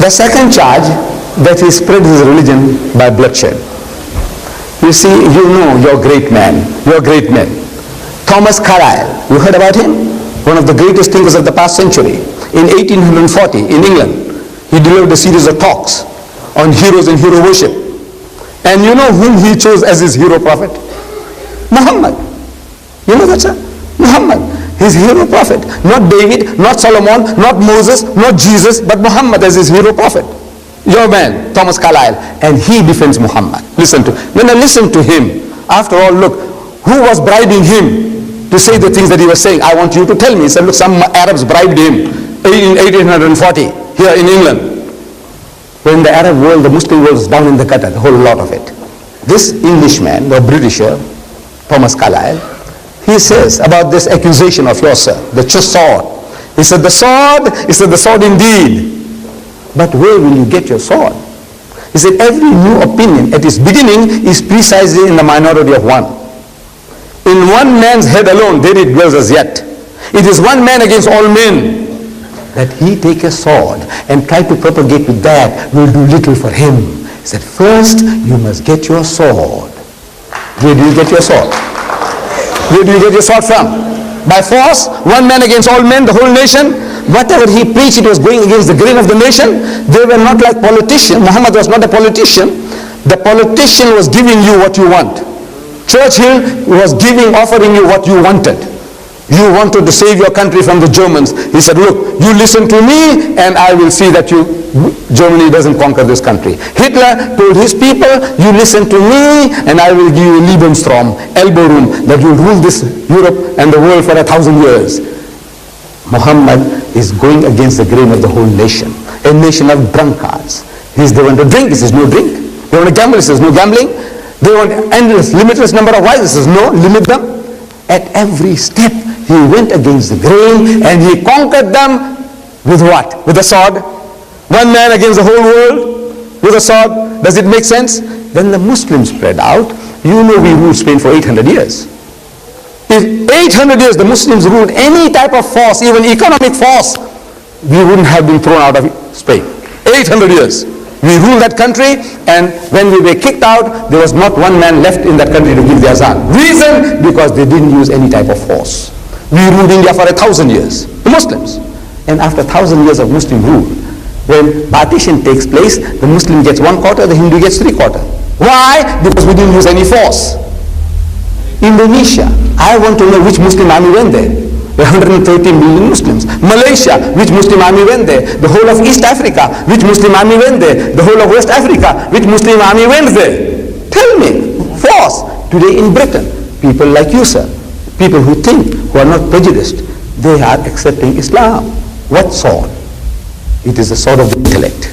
The second charge, that he spread his religion by bloodshed. You see, you know your great man, your great men. Thomas Carlyle, you heard about him? One of the greatest thinkers of the past century. In 1840, in England, he delivered a series of talks on heroes and hero worship. And you know whom he chose as his hero prophet? Muhammad. You know that, sir? Muhammad, his hero prophet. Not David, not Solomon, not Moses, not Jesus, but Muhammad as his hero prophet. Your man, Thomas Carlyle, and he defends Muhammad. When I listen to him, after all, look, who was bribing him to say the things that he was saying? I want you to tell me. He said, look, some Arabs bribed him in 1840 here in England. When the Arab world, the Muslim world was down in the gutter, the whole lot of it. This Englishman, the Britisher, Thomas Carlyle, he says about this accusation of yours, sir, the sword. He said, the sword indeed. But where will you get your sword? He said, every new opinion at its beginning is precisely in the minority of one. In one man's head alone, there it dwells as yet. It is one man against all men. That he take a sword and try to propagate with that will do little for him. He said, first you must get your sword. Where do you get your sword? Where do you get your sword from? By force? One man against all men, the whole nation? Whatever he preached, it was going against the grain of the nation. They were not like politicians. Muhammad was not a politician. The politician was giving you what you want. Churchill was offering you what you wanted. You wanted to save your country from the Germans. He said, look, you listen to me and I will see that Germany doesn't conquer this country. Hitler told his people, you listen to me and I will give you Lebensraum, elbow room, that will rule this Europe and the world for 1,000 years. Muhammad is going against the grain of the whole nation. A nation of drunkards. They want to drink, he says no drink. They want to gamble, he says no gambling. They want endless, limitless number of wives, he says no, limit them. At every step, he went against the grain and he conquered them with what? With a sword. One man against the whole world with a sword. Does it make sense? Then the Muslims spread out. You know we ruled Spain for 800 years. If 800 years the Muslims ruled any type of force, even economic force, we wouldn't have been thrown out of Spain. 800 years. We ruled that country, and when we were kicked out, there was not one man left in that country to give the azan. Reason? Because they didn't use any type of force. We ruled India for 1,000 years, the Muslims. And after 1,000 years of Muslim rule, when partition takes place, the Muslim gets 1/4, the Hindu gets 3/4. Why? Because we didn't use any force. Indonesia, I want to know which Muslim army went there. There are 130 million Muslims. Malaysia, which Muslim army went there? The whole of East Africa, which Muslim army went there? The whole of West Africa, which Muslim army went there? Tell me, force. Today in Britain, people like you, sir, people who think, who are not prejudiced, they are accepting Islam. What sword? It is the sword of the intellect.